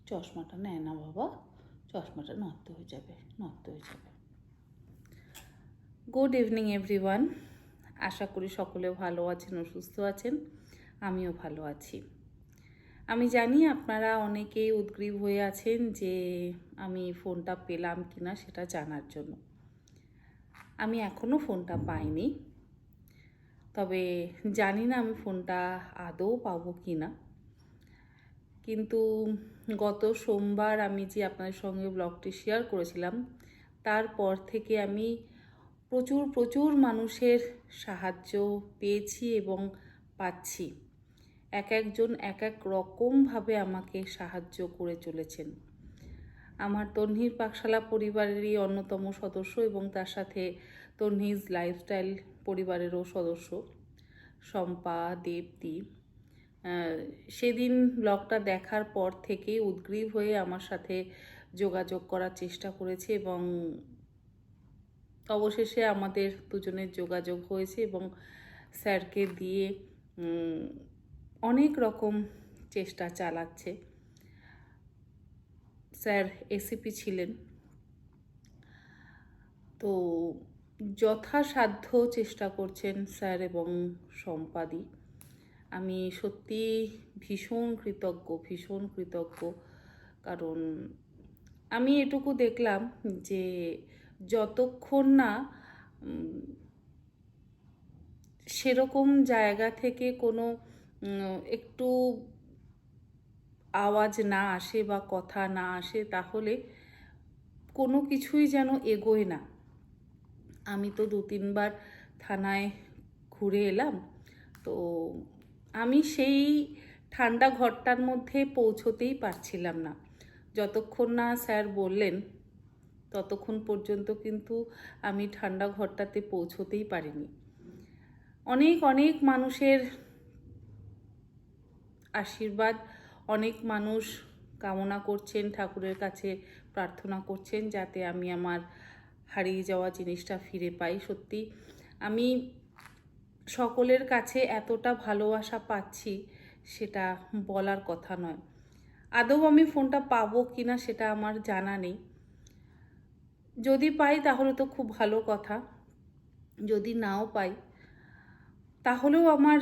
চশমাটা নেয় না বাবা, চশমাটা নষ্ট হয়ে যাবে। গুড ইভিনিং এভরিওয়ান, আশা করি সকলে ভালো আছেন ও সুস্থ আছেন। আমিও ভালো আছি। আমি জানি আপনারা অনেকেই উদগ্রীব হয়ে আছেন যে আমি ফোনটা পেলাম কিনা সেটা জানার জন্য। আমি এখনও ফোনটা পাইনি, তবে জানি না আমি ফোনটা আদৌ পাবো কিনা। কিন্তু গত সোমবার আমি যে আপনাদের সঙ্গে ব্লগটি শেয়ার করেছিলাম, তারপর থেকে আমি প্রচুর মানুষের সাহায্য পেয়েছি এবং পাচ্ছি। একজন এক রকমভাবে আমাকে সাহায্য করে চলেছেন। আমার তন্হির পাকশালা পরিবারেরই অন্যতম সদস্য এবং তার সাথে তন্হিজ লাইফস্টাইল পরিবারেরও সদস্য শম্পা, দেবদী, সেদিন ব্লগটা দেখার পর থেকেই উদগ্রীব হয়ে আমার সাথে যোগাযোগ করার চেষ্টা করেছে এবং অবশেষে আমাদের দুজনের যোগাযোগ হয়েছে এবং স্যারকে দিয়ে অনেক রকম চেষ্টা চালাচ্ছে। স্যার এসিপি ছিলেন, তো যথাসাধ্য চেষ্টা করছেন স্যার এবং সম্পাদি। আমি সত্যি ভীষণ কৃতজ্ঞ, কারণ আমি এটুকু দেখলাম যে যতক্ষণ না সেরকম জায়গা থেকে কোনো একটু আওয়াজ না আসে বা কথা না আসে, তাহলে কোনো কিছুই যেন এগোয় না। আমি তো 2-3 বার থানায় ঘুরে এলাম, তো আমি সেই ঠান্ডা ঘরটার মধ্যে পৌঁছতেই পারছিলাম না। যতক্ষণ না স্যার বললেন ততক্ষণ পর্যন্ত কিন্তু আমি ঠান্ডা ঘরটাতে পৌঁছতেই পারিনি। অনেক মানুষের আশীর্বাদ, অনেক মানুষ কামনা করছেন, ঠাকুরের কাছে প্রার্থনা করছেন যাতে আমি আমার হারিয়ে যাওয়া জিনিসটা ফিরে পাই। সত্যি আমি সকলের কাছে এতটা ভালোবাসা পাচ্ছি, সেটা বলার কথা নয়। আদৌ আমি ফোনটা পাবো কিনা সেটা আমার জানা নেই। যদি পাই তাহলে তো খুব ভালো কথা, যদি নাও পাই তাহলেও আমার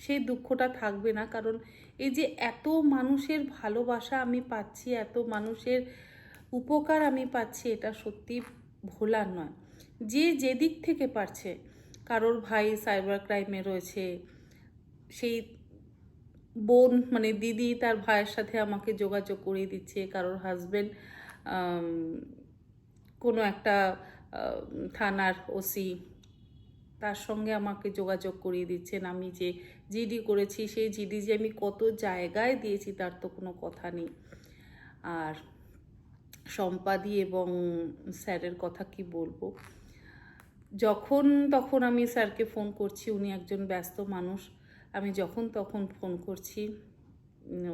সেই দুঃখটা থাকবে না। কারণ এই যে এত মানুষের ভালোবাসা আমি পাচ্ছি, এত মানুষের উপকার আমি পাচ্ছি, এটা সত্যি ভোলার নয়। যে যেদিক থেকে পারছে, কারোর ভাই সাইবার ক্রাইমে রয়েছে, সেই বোন মানে দিদি তার ভাইয়ের সাথে আমাকে যোগাযোগ করিয়ে দিচ্ছে, কারোর হাজবেন্ড কোনো একটা থানার ওসি, তার সঙ্গে আমাকে যোগাযোগ করিয়ে দিচ্ছেন। আমি যে জিডি করেছি, সেই জিডি যে আমি কত জায়গায় দিয়েছি তার তো কোনো কথা নেই। আর সম্পাদি এবং স্যারের কথা কি বলবো, যখন তখন আমি স্যারকে ফোন করছি, উনি একজন ব্যস্ত মানুষ। আমি যখন তখন ফোন করছি,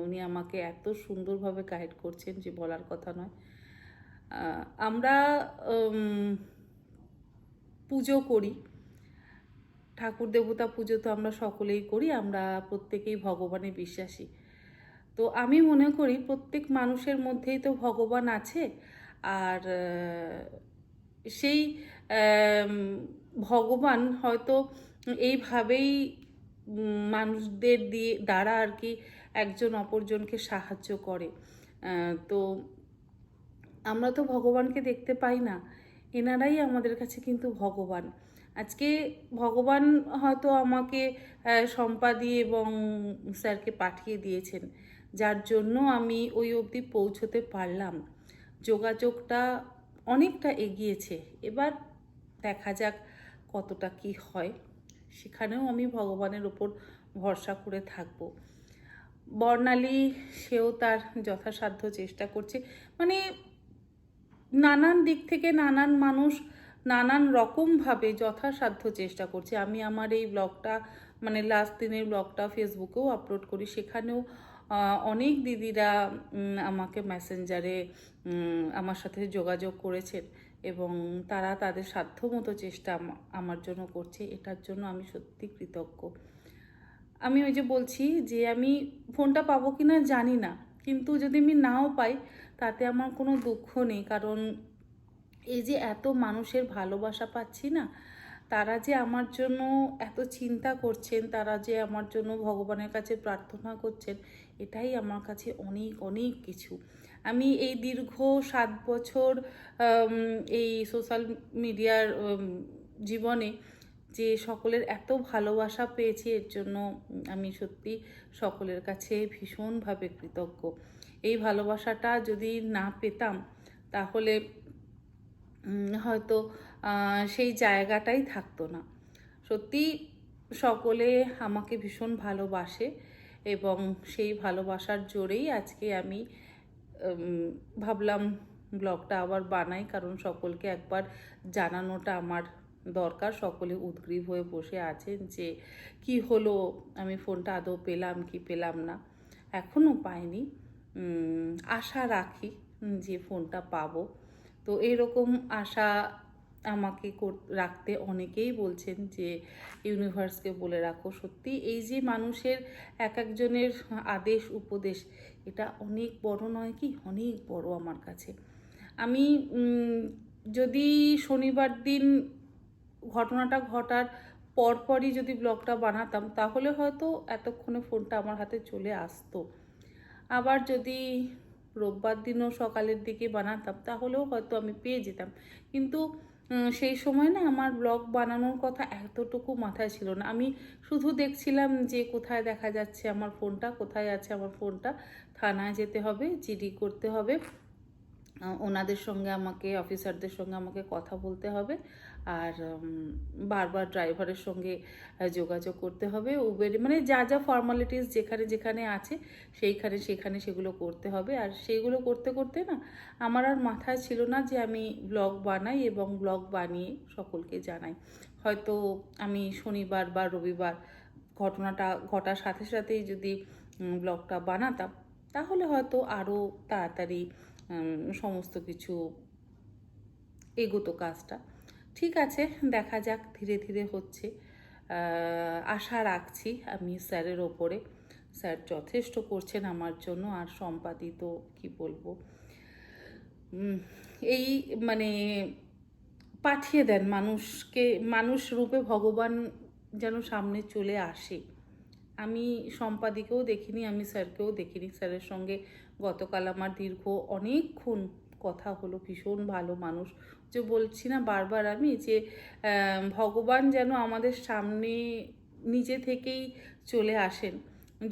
উনি আমাকে এত সুন্দরভাবে গাইড করছেন যে বলার কথা নয়। আমরা পুজো করি, ঠাকুর দেবতা পুজো তো আমরা সকলেই করি, আমরা প্রত্যেকেই ভগবানে বিশ্বাসী। তো আমি মনে করি প্রত্যেক মানুষের মধ্যেই তো ভগবান আছে। আর সেই ভগবান হয়তো এইভাবেই মানুষদের দ্বারা আর কি একজন অপরজনকে সাহায্য করে। তো আমরা তো ভগবানকে দেখতে পাই না, এনারাই আমাদের কাছে কিন্তু ভগবান। আজকে ভগবান হয়তো আমাকে সম্পাদি এবং স্যারকে পাঠিয়ে দিয়েছেন, যার জন্য আমি ওই অবধি পৌঁছতে পারলাম। যোগাযোগটা অনেকটা এগিয়েছে, এবার দেখা যাক কতটা কি হয়। সেখানেও আমি ভগবানের ওপর ভরসা করে থাকব। বর্ণালী, সেও তার যথাসাধ্য চেষ্টা করছে। মানে নানান দিক থেকে নানান মানুষ নানান রকমভাবে যথাসাধ্য চেষ্টা করছে। আমি আমার এই ব্লগটা মানে লাস্ট দিনের ব্লগটা ফেসবুকেও আপলোড করি, সেখানেও অনেক দিদিরা আমাকে মেসেঞ্জারে আমার সাথে যোগাযোগ করেছেন এবং তারা তাদের সাধ্যমতো চেষ্টা আমার জন্য করছে। এটার জন্য আমি সত্যি কৃতজ্ঞ। আমি ওই যে বলছি যে আমি ফোনটা পাবো কি না জানি না, কিন্তু যদি আমি নাও পাই তাতে আমার কোনো দুঃখ নেই, কারণ এই যে এত মানুষের ভালোবাসা পাচ্ছি না, তারা যে আমার জন্য এত চিন্তা করছেন, তারা যে আমার জন্য ভগবানের কাছে প্রার্থনা করছেন, এটাই আমার কাছে অনেক অনেক কিছু। আমি এই দীর্ঘ 7 বছর এই সোশ্যাল মিডিয়ার জীবনে যে সকলের এত ভালোবাসা পেয়েছি, এর জন্য আমি সত্যি সকলের কাছে ভীষণভাবে কৃতজ্ঞ। এই ভালোবাসাটা যদি না পেতাম তাহলে হয়তো সেই জায়গাটাই থাকতো না। সত্যি সকলে আমাকে ভীষণ ভালোবাসে এবং সেই ভালোবাসার জোরেই আজকে আমি ভাবলাম ব্লগটা আবার বানাই, কারণ সকলকে একবার জানানোটা আমার দরকার। সকলে উদগ্রীব হয়ে বসে আছেন যে কি হলো, আমি ফোনটা আদৌ পেলাম কি পেলাম না, এখনও পাইনি। আশা রাখি যে ফোনটা পাবো। তো এরকম আশা আমাকে রাখতে অনেকেই বলছেন যে ইউনিভার্সকে বলে রাখো। সত্যি এই যে মানুষের এক একজনের আদেশ উপদেশ, এটা অনেক বড় নয় কি, অনেক বড় আমার কাছে। আমি যদি শনিবার দিন ঘটনাটা ঘটার পরপরই যদি ব্লগটা বানাতাম তাহলে হয়তো এতক্ষণে ফোনটা আমার হাতে চলে আসতো। আবার যদি রোববার দিনও সকালের দিকে বানাতাম তাহলেও হয়তো আমি পেয়ে যেতাম, কিন্তু সেই সময় না আমার ব্লগ বানানোর কথা এতটুকু মাথায় ছিল না। আমি শুধু দেখছিলাম যে কোথায় দেখা যাচ্ছে আমার ফোনটা, কোথায় আছে আমার ফোনটা, থানায় যেতে হবে, জিডি করতে হবে, ওনাদের সঙ্গে আমাকে, অফিসারদের সঙ্গে আমাকে কথা বলতে হবে, আর বারবার ড্রাইভারের সঙ্গে যোগাযোগ করতে হবে, উবেরে মানে যা যা ফর্মালিটিস যেখানে যেখানে আছে সেখানে সেগুলো করতে হবে। আর সেইগুলো করতে করতে না আমার আর মাথায় ছিল না যে আমি ব্লগ বানাই এবং ব্লগ বানিয়ে সকলকে জানাই। হয়তো আমি শনিবার বা রবিবার ঘটনাটা ঘটার সাথে সাথেই যদি ব্লগটা বানাতাম তাহলে হয়তো আরও তাড়াতাড়ি সমস্ত কিছু এগোতো কাজটা। ঠিক আছে, দেখা যাক, ধীরে ধীরে হচ্ছে। আশা রাখছি আমি স্যারের ওপরে। স্যার যথেষ্ট করছেন আমার জন্য। আর সম্পাদিত কি বলবো, এই মানে পাঠিয়ে দেন মানুষকে, মানুষ রূপে ভগবান যেন সামনে চলে আসে। আমি সম্পাদিকেও দেখিনি, আমি স্যারকেও দেখিনি। স্যারের সঙ্গে গতকাল আমার দীর্ঘ অনেকক্ষণ কথা হলো। ভীষণ ভালো মানুষ। যে বলছি না বারবার আমি যে ভগবান যেন আমাদের সামনে নিজে থেকেই চলে আসেন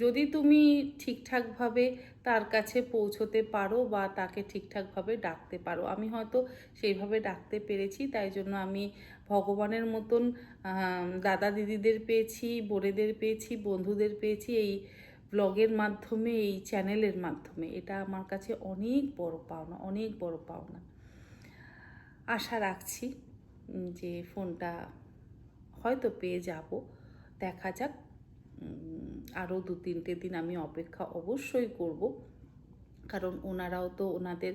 যদি তুমি ঠিকঠাকভাবে তার কাছে পৌঁছতে পারো বা তাকে ঠিকঠাকভাবে ডাকতে পারো। আমি হয়তো সেইভাবে ডাকতে পেরেছি, তাই জন্য আমি ভগবানের মতন দাদা দিদিদের পেয়েছি, বোনেদের পেয়েছি, বন্ধুদের পেয়েছি এই ব্লগের মাধ্যমে, এই চ্যানেলের মাধ্যমে। এটা আমার কাছে অনেক বড় পাওনা, অনেক বড় পাওনা। আশা রাখছি যে ফোনটা হয়তো পেয়ে যাব, দেখা যাক। আরও 2-3টে দিন আমি অপেক্ষা অবশ্যই করব, কারণ ওনারাও তো ওনাদের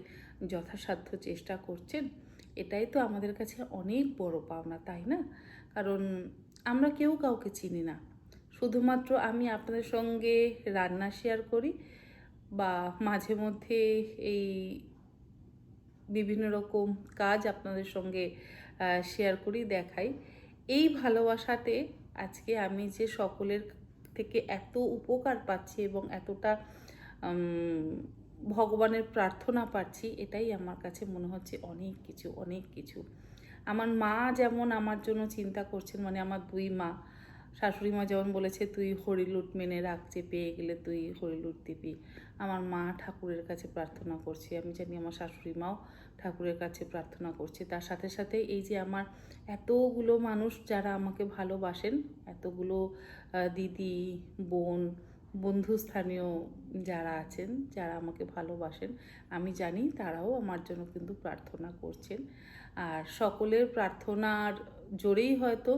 যথাসাধ্য চেষ্টা করছেন। এটাই তো আমাদের কাছে অনেক বড় পাওনা, তাই না? কারণ আমরা কেউ কাউকে চিনি না। শুধুমাত্র আমি আপনাদের সঙ্গে রান্না শেয়ার করি বা মাঝে মধ্যে এই বিভিন্ন রকম কাজ আপনাদের সঙ্গে শেয়ার করি, দেখাই। এই ভালোবাসাতে আজকে আমি যে সকলের থেকে এত উপকার পাচ্ছি এবং এতটা ভগবানের প্রার্থনা পাচ্ছি, এটাই আমার কাছে মনে হচ্ছে অনেক কিছু, অনেক কিছু। আমার মা যেমন আমার জন্য চিন্তা করছেন, মানে আমার 2 মা, শাশুড়ি মা যেমন বলেছে তুই হরিলুট মেনে রাখ, যে পেয়ে গেলে তুই হরিলুট দিবি। আমার মা ঠাকুরের কাছে প্রার্থনা করছে, আমি জানি আমার শাশুড়ি মাও ঠাকুরের কাছে প্রার্থনা করছে। তার সাথে সাথে এই যে আমার এতগুলো মানুষ যারা আমাকে ভালোবাসেন, এতগুলো দিদি, বোন, বন্ধুস্থানীয় যারা আছেন, যারা আমাকে ভালোবাসেন, আমি জানি তারাও আমার জন্য কিন্তু প্রার্থনা করছেন। আর সকলের প্রার্থনার জোরেই হয়তো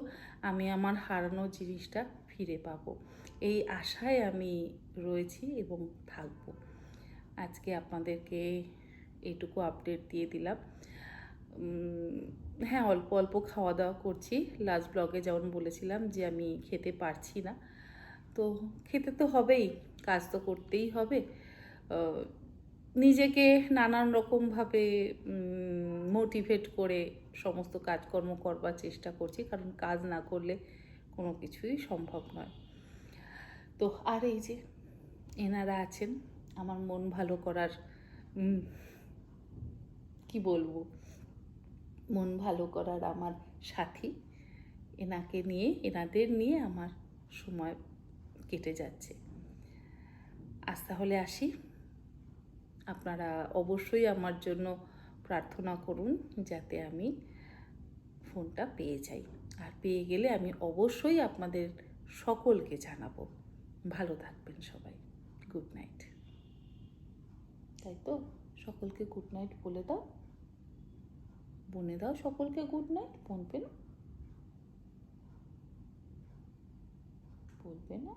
আমি আমার হারানো জিনিসটা ফিরে পাবো, এই আশায় আমি রয়েছি এবং থাকবো। আজকে আপনাদেরকে এইটুকু আপডেট দিয়ে দিলাম। হ্যাঁ, অল্প অল্প খাওয়া দাওয়া করছি। লাস্ট ব্লগে যেমন বলেছিলাম যে আমি খেতে পারছি না, তো খেতে তো হবেই, কাজ তো করতেই হবে। নিজেকে নানান রকমভাবে মোটিভেট করে সমস্ত কাজকর্ম করবার চেষ্টা করছি, কারণ কাজ না করলে কোনো কিছুই সম্ভব নয়। তো আর এই যে এনারা আছেন আমার মন ভালো করার, কি বলবো, মন ভালো করার আমার সাথী। এনাদের নিয়ে আমার সময় কেটে যাচ্ছে। আজ তাহলে আসি। আপনারা অবশ্যই আমার জন্য প্রার্থনা করুন যাতে আমি ফোনটা পেয়ে যাই, আর পেয়ে গেলে আমি অবশ্যই আপনাদের সকলকে জানাবো। ভালো থাকবেন সবাই। Good night. তাই তো, সকলকে গুড নাইট বলে দাও, বলে দাও সকলকে গুড নাইট। বলবে না?